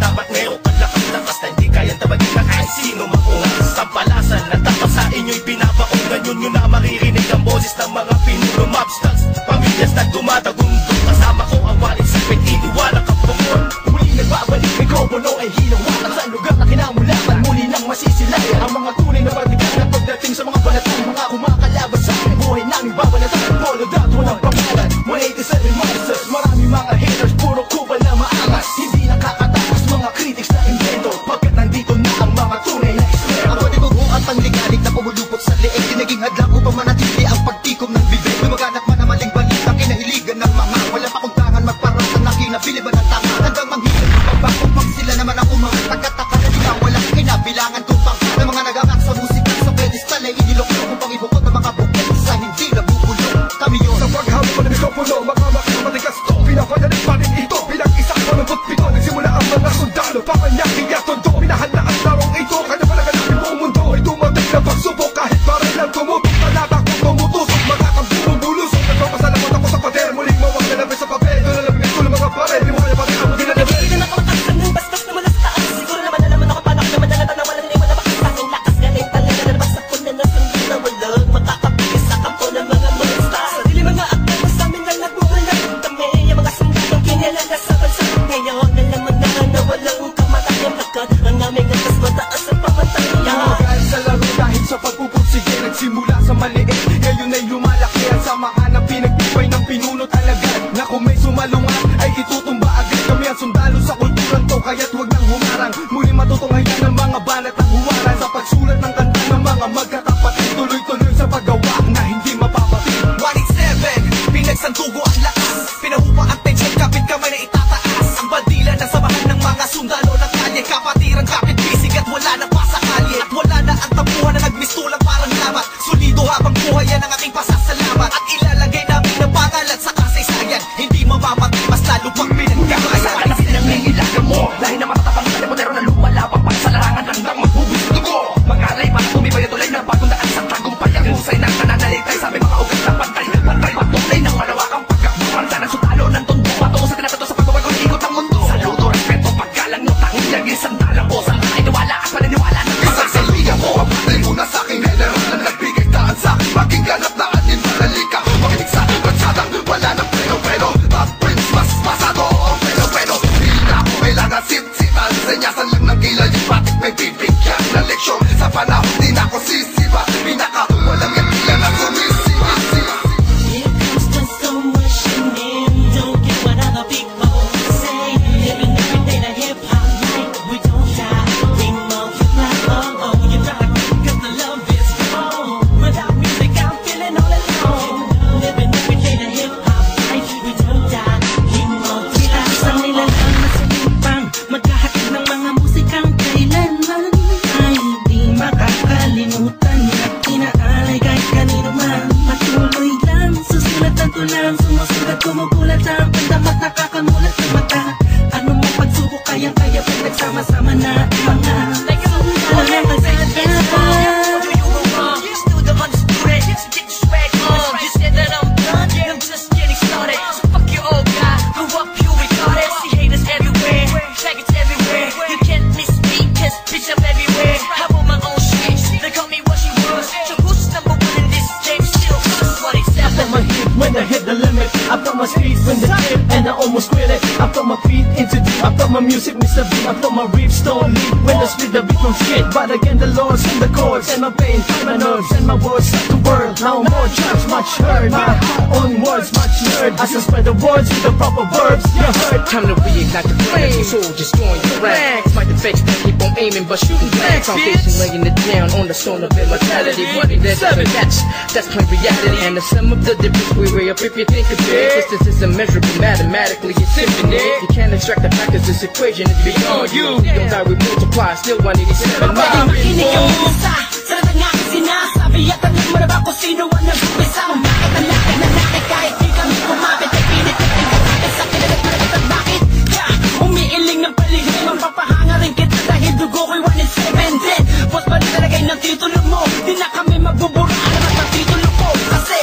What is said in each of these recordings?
dapat meron kang lakas na hindi kayang tabagin na kahit sino makungas. Sampalasan na dapat sa inyo'y binabaong, ganyan nyo na maririnig ang boses ng mga pinuno mobsters. Pamilyas na tumatagundong, kasama ko ang walit sa iniwala ka pumor. Muli nagbabalik, mikropono ay hinawakan sa lugar na kinamulakan. Muli nang masisilayan ang mga tunay na partigan na pagdating sa mga banatan, mga kumakalaban sa aking buhay namin babalatan. Polo dat, walang pangalan, 187 monsters. Marami mga haters, puro kubal na maangas. Hindi nakakatakas mga critics na invento, pagkat nandito na ang mga tunay na eksperto. Ako di bugo at panligalig na pumulupot sa leeg, tinaging hadlang upang manatili ang pagtikom ng bibig. Lumaganap man ang maling balita, kinahiligan ng mga wala pa kung tangan magparatan na kinabili ba ng tama. Hanggang manghilap ang pagbakot, pag sila naman ang umangat. Tagataka na nila walang kinabilangan kung pang ng mga nagangak sa musika sa pedestal ay iniloklo kung pang ibukot ng mga bukit sa hindi nabubulong. Kami yun sa paghawak ng mikropono, mga matigas to, pinapagaling pa rin ito bilang isang panumpot pito. Nagsimula ang mga sundalo, papanyaki at tondo, minahal na ang larong ito. Kaya pala ganapin buong mundo ay dumating na pagsubok. Kahit parang lang tumubok, talata kong tumutusok, mga kang bumubulusok. Nagpapasalamat ako sa pader, muling mawag na labis sa papel. Doon na labis ko ng mga pare, di mo kaya pati ako ginanabi. Hindi na nakamakasan ng bastos na malas taas. Siguro naman alaman ako paano ako naman nalata na walang liwan na makasasang lakas. Galing talaga na nabasa ko na nasundo na walang makakapigis sa kampo ng mga monster. Sarili mga akta mo sa amin lang nagbubulang kami. Yung mga sundalong kinilala sa bansa. Ngayon nalaman na walang kamatayan lakat. Ang aming atas mataas ang pamatayan. Mahal sa laro dahil sa pagpupursige, nagsimula sa maliit, ngayon ay lumalaki. Ang samahan na pinagtibay ng pinuno talaga, na kung may sumalungat ay itutumba agad. Kami ang sundalo sa kulturang to, kaya't huwag nang humarang. Muli matutunghayan ng mga banat ang huwaran sa pagsulat ng kanta ng mga magkakapatid. Tuloy-tuloy sa paggawa na hindi mapapatid. 187, pinagsantugo ang lakas, pinahupa ang tensyon, kapit kamay na itataas. Ang bandila ng samahan ng mga sundalo ng kalye, kapatiran, kapit bisig at wala na pa sa kalye. At wala na ang tapuhan na nagmistulang parang lamat. Solido habang buhay yan ang aking pasasalamat. At ilalagay namin ang pangalan sa kasaysayan, hindi mamamatay mas lalo pang pinagkakayan. Sa kalasin ang nangilagan mo, dahil na matatapang sa depotero na lumalabang para sa larangan handang magbubulis dugo. Mag-aray para tumibay at tulay ng bagong daan sa tagumpay. Ang husay ng nananalitay sa aming mga ugat na pantay. Pantay patuloy ng malawakang pagkakbuhanda ng sutalo ng tondo. Patungo sa tinatato sa pagbabago ng ikot ng mundo. Saludo, respeto, paggalang no, tanging lagi sandalang ko sa mga iniwala at paniniwala ng isang salwigan mo. Pagpatay muna sa aking general na nagbigay daan sa aking maging ganap na anin maralika. Makinig sa aking batsadang wala ng pero Top Prince, mas pasado ang pero Hindi na ako kailangan sit-sitan, senyasan lang ng kilay. Yung batik may bibigyan na leksyon. Sa panahon di na ako sisiba, pinaka walang yakilan na sumisiba. Here comes the slow motion in. Don't get what other people say. Living every day the hip-hop life. We don't die, we multiply. Oh, oh, you drive me cause the love is gone. Without music I'm feeling all alone. Living every day the hip-hop life. We don't die, we multiply. Isang nilalang na sulimpang, maghahatid ng mga musikang kailanman ay di makakalimutan at inaalay kahit kanino man. Patuloy lang, susulat ang tulang, sumusulat, kumukulat ang pandamat, nakakamulat ng mata. Ano mo pagsubok, kayang-kaya pag nagsama-sama na mga sundalo ng kalsada. Still the undisputed, so get the swag on. You said that I'm done, I'm just getting started. So fuck your old guy, grew up you retarded. See haters everywhere, faggots everywhere. You can't miss me, cause bitch I'm everywhere. I roll my own shit, they call me what she was. So who's number one in this game? Still, I felt my hip when I hit the limit. I felt my speed when the dip, and I almost quit it. I felt my feet into deep. I felt my music miss the beat. I felt my riffs don't leave when I split the beat from skid. But again the Lord's in the chords, and my pain, my nerves, and my words start to burn. Now more tracks, much heard. My own words, much heard. I should spread the words with the proper verbs. You heard. Time to reignite the flame. Soul destroying your ranks. Fight the vex, keep on aiming, but shooting blanks. Foundation laying it down on the stone of immortality. That's plain reality. And the sum of the difference we weigh up if you think of it. Distance is immeasurable mathematically, it's infinite. You can't extract the factors, this equation is beyond you. We don't die, we multiply, still 187 Makinig ang musa, sarap ang aking sinasabi. At tanong mo na ba kung sino ang nag-umpisa? Umakit ang lakad na nakit kahit di kami kumapit. Ay pinit at pinagkakit sa kinalagat at bakit? Umiiling ng paligid, mapapahanga rin kita dahil dugo ko'y 187 din. Boss ba rin talagay ng titulo mo? Di na kami magbubura, alamat ang titulo ko. Kasi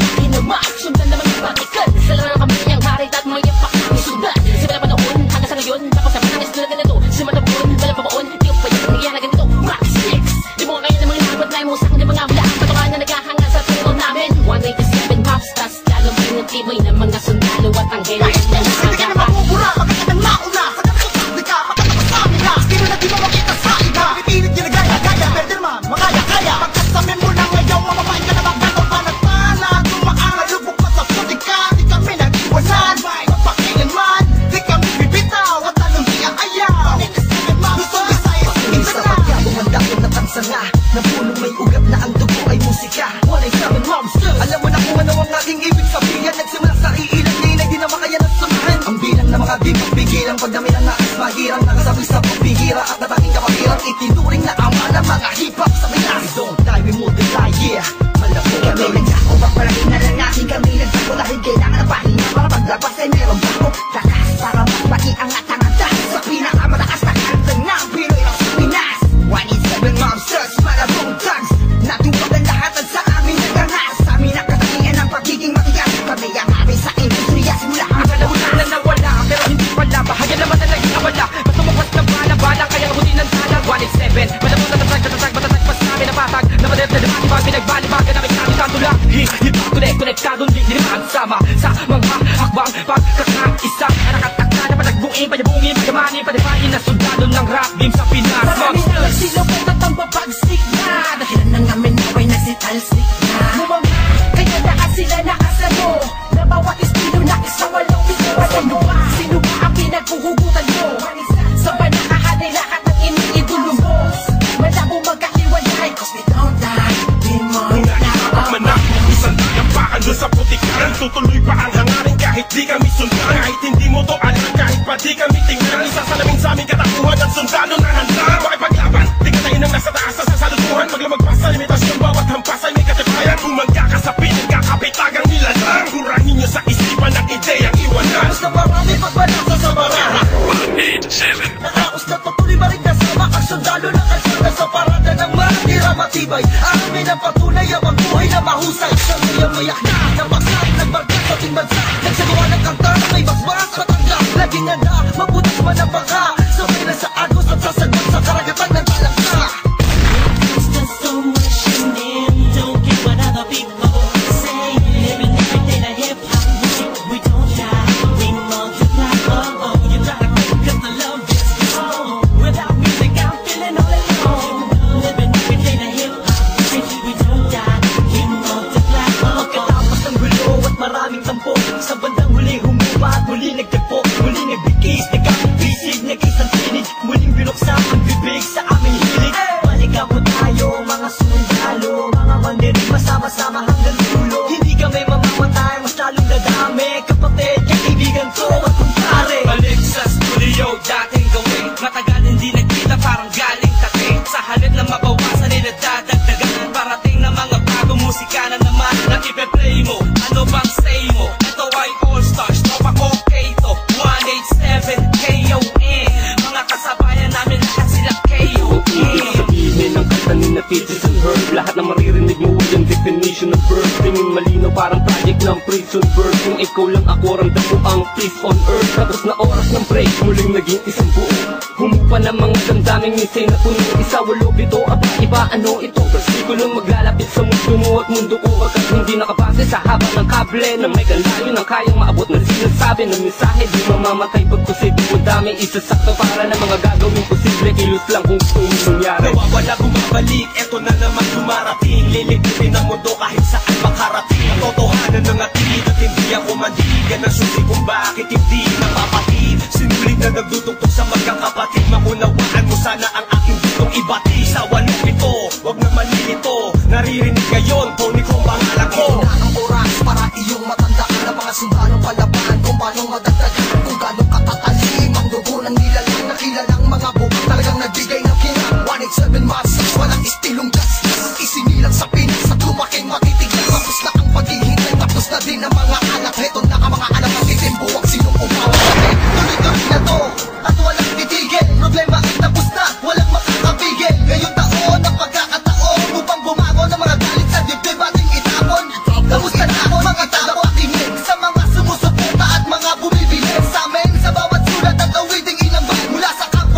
hindi na ma-action na naman yung batikan. Sa lang kami ang harit at mga yapak ang sudat. Sa pala pa noon, hanggang sa ngayon, tapos sa mga ganito. Sa matabon, walang pabaon, di ko pa yan nangyayari ganito. Rock 6, di mo kaya ng mga labat na mo sa akin ng mga hula. Patukan na naghahanga sa tulo namin. 187 mobsters, lalo rin ng tibay ng mga sundalo at anghel. Hindi ka na mamumura, magkakit ang mauna. Sa ganito takti ka, pagkatapos sa amin na. Sino na di mo makita sa iba? Pipilit ka na gaya, pwede naman, makaya-kaya. Pagkasamin mo na ngayon, mamapain ka na magbago. Panagpana, dumaan, lubog pa sa puti ka. Di kami nag-iwanan, magpakilan man. Di kami bibitaw, at talong di ang ayaw. Luzon, Visayas, Mindanao. Bumandakong na tansanga, na punong may ugat na ang dugo ay musika. 187 Monsters, alam mo na kung ano ang aking ibig sabihin. Nagsimula sa iilang linay, di na makaya na sumahan. Ang bilang na mga di magbigilang, pagdami ng nais mahirang. Nakasabi sa pagbihira at natanging kapakirang. Itinuring na ama ng mga hip-hop sa Pinas. We don't die, we multiply, yeah. Malabo kami nagsako, papalagin na lang natin kami nagsako. Dahil kailangan na pahinga para paglabas ay meron bago. Takas para mas maiangat ang atas sa pinakamataas na kanta ng Pinoy ng Pinas. 187 Monsters, malabong thugs. Natuwag ang lahatan sa amin nagangas. Sa amin ang katangian ng pagiging matigas. Kami ang hari sa industriya simula ang Kalabutan na nawala, pero hindi pala. Bahagyan naman na naging awala. Mas tumagpas na bala-bala, kaya abutin ng talag. 187, malabong natatag, matatag pa sa amin na patag. Namadep na naman, ibang pinagbalibagan namin sa amin tanto lang. Hip-hop konektadong di naman sama sa mga hakbang pagkakaisa. Nakatakta na panagbungin, panyabungin, pagamanin, panipain na sundalo ng rap game sa Pinas. Marami na nagsilupot at ang babagsik na. Dahilan ng amin naway nagsitalsik na. Lumama, kaya lahat sila nakasano. Na bawat estilo na isang walang bituan. Sino ba? Sino ba ang pinagpuhugutan mo? Sa ba nakahanay lahat ng iniidolo mo? Malabo magkaliwalay, cause we don't die. We more Manak, isang dayang baka doon sa putikaran. Tutuloy pa ang hangarin kahit di kami sundan. Kahit hindi mo to alam, kahit pa di kami tingnan. Isa sa namin sa aming katakuhan ang sundalo na handa. Makipaglaban, di ka tayo ng nasa taas sa sasalutuhan. Maglamagpas sa limitasyon, bawat hampas ay may katibayan. Kung magkakasapin, nagkakapitagang nilalang. Kurahin nyo sa isipan ang ideyang iwanan. Basta marami pagbalasa sa marami. 187 Nakaos na patuloy ba rin kasama ang sundalo na kalsada sa parada ng marandira matibay. Amin ang patunay ang buhay na mahusay. Siya ngayon mayak na, nabagsak, nagbarkat sa ating bansa. Nagsagawa ng kanta na may basbas, matanggap. Laging handa, mabutas man ang baka. Sabay na sa agos at sasagot sa karagatan ng talaksa. It's just so much in. Don't care what other people say. Living every day the hip-hop way. We don't die, we multiply. Oh, you gotta quit 'cause the love is gone. Without music, I'm feeling all alone. Living every day the hip-hop way. We don't die, we multiply. Pagkatapos ng gulo at maraming tampo, sa bandang huli humupa at muli nagtagpo. Muli nagbigis, nagkakabisig, nag-isang tinig. Muling binuksan ang bibig sa aming hilig. Balikan po tayo mga sundalo, mga mandinig masama-sama hanggang dulo. Hindi kami mamamatay, mas lalong dadami. Kapatid, kaibigan ko at kumpare. Balik sa studio, dating gawin. Matagal hindi nagkita, parang galing taking. Sa halip na mabawasan, nilagdadagdagan. Parating na mga bagong musika na naman. Nang ipe-play mo, ano bang say mo? Ito ay all-stars, tropa ko Kato 187 KON. Mga kasabayan namin, lahat sila KON. Sabihin ng kanta ni na Teachers and Herb. Lahat na maririnig mo yung definition of birth. Tingin malinaw parang project ng prison birth. Kung ikaw lang ako, ramdam mo ang peace on earth. Tapos na oras ng break, muling naging isang buo. Humupa ng mga damdaming nisay na puno. Isa, walo, bito, aba, iba, ano ito? Versikulong maglalapit sa mundo mo at mundo ko. Pagkat hindi nakabase sa haba ng kable na may kalayo ng kayang maabot na sinasabi ng mensahe. Di mamamatay pagposible mo dami. Isasakto para na mga gagawin posible. Kilos lang kung gusto mo mangyari. Nawawala, bumabalik, eto na naman dumarating. Lilipitin ang mundo kahit saan makarating. Ang totohanan ng atin at hindi ako mandigan ng susi kung bakit hindi napapatid. Sinulit na nagdudugtog sa magkakapatid. Maunawaan mo sana ang aking dutong ibati. Sa walong ito, wag na malilito. Naririnig ngayon, Tony kong pangalan ko. Na ang oras para iyong matandaan na mga sundalong palaban. Kung paano madagdagan, kung gano'ng katatalim ang dugo ng nilalang na kilalang mga bukang talagang nagbigay ng kinang. 187 Monsters, walang istilong gasgas. Isinilang sa Pinas at lumaking matitigas. Tapos na ang paghihintay, tapos na din ang mga anak. Heto na ka mga anak, magtitimbo ang sinong umawa. Tuloy-tuloy na to, at walang titigil. Problema ay tapos na, walang makakapigil. Ngayong taon ang pagkakataon upang bumago ng mga galit sa dibdib ating itapon. Tapos na ako mga tao pakinig sa mga sumusuporta at mga bumibili sa amin. Sa bawat sulat at awiding ilang bahay mula sa kampo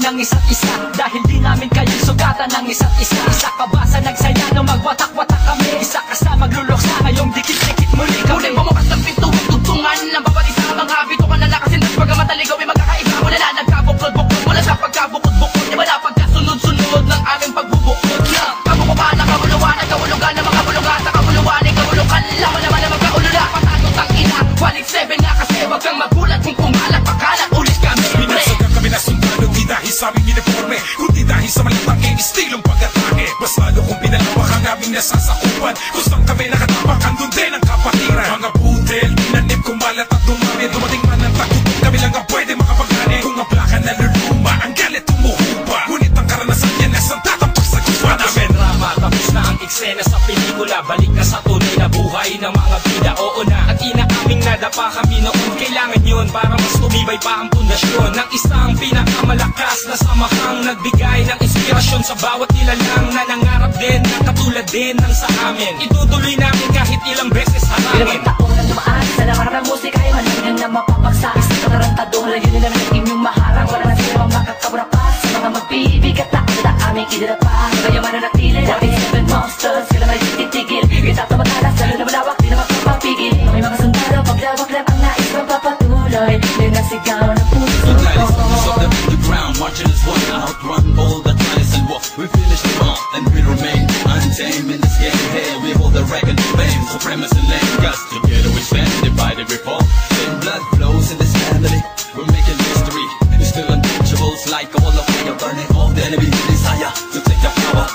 ng isa't isa, dahil di namin kayo sugatan ng isa't isa. Isa ka ba sa nagsaya no magwatak-watak kami? Isa ka sa magluloksa ngayong dikit-dikit muli kami. Muling bumukas ng pinto, tugtungan ng bawat isa. Mga bito ka na nakasindas, pagamat aligaw ay magkakaiba. Wala na nagkabuklod-buklod, wala sa pagkabukod-bukod. Iba na pagkasunod-sunod ng aming pagbubukod. Kabukupa na kabuluan, nagkahulugan ng mga bulungan. Sa kabuluan ay kahulukan lang, wala man na magkaulula. Patagod ang ina, 187 na kasi wag kang magulat kung pumalak pakalat ulit kami. Binasagang kami na sundalo, di dahil sa aming uniforme, kundi dahil sa malatanging estilong pag-atake. Mas lalo kung pinalawak ang aming nasasakupan, gustong kami nakatapak, andun din ang kapatiran. Mga budel, tinanip kumalat at dumami. Dumating man ang tagutom, kami lang ang pwede makapagani. Kung ang plaka na luluma, ang galit tumuhupa. Ngunit ang karanasan yan nasang tatampak sa gupa namin. Drama, tapos na ang eksena sa pelikula. Balik na sa tunay na buhay ng mga bida. Oo na, at inaaming nadapa kami noon. Kailangan yun para mas tumibay pa ang pundasyon ng isang pinakamalakas na samahang nagbigay ng inspirasyon sa bawat nilalang na nangarap din na katulad din ng sa amin. Itutuloy namin kahit ilang beses harangin. Ilang taon na dumaan sa lakarap ng musika ay malingan na mapapagsa. Isang katarantado, layunin na ng inyong maharang. Wala na sila makakabura pa sa mga magpibig at takot na aming idirapa. Kaya mananatili, 187 monsters, kailan ay titigil. Kita tumatalas, lalo na malawak, di na makapapigil. May mga sundalo, paglawak lang ang nais magpapatuloy. Yung nasigaw na puso ko. The ground, marching as one, outrun all the trials and war. We finish the all and we remain untamed in this game. Here we hold the record of fame, supremacy land. Cause together we stand, divided we fall. Then blood flows in this family. We're making history. It's still untouchables like all of fire, burning all the enemy desire to take the power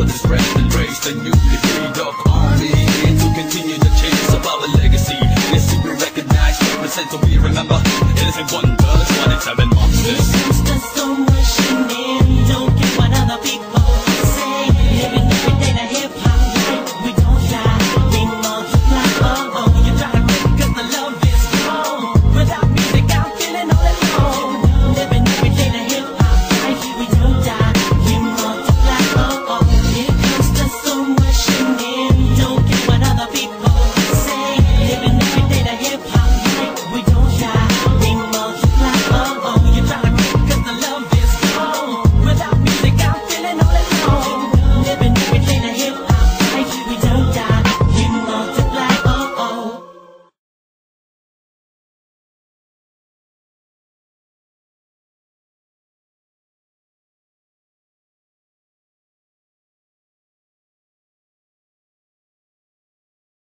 to spread and raise the newly freed up army to continue the change of our legacy. Yes, we recognize, represent, so we remember. It isn't one girl, it's 187 monsters.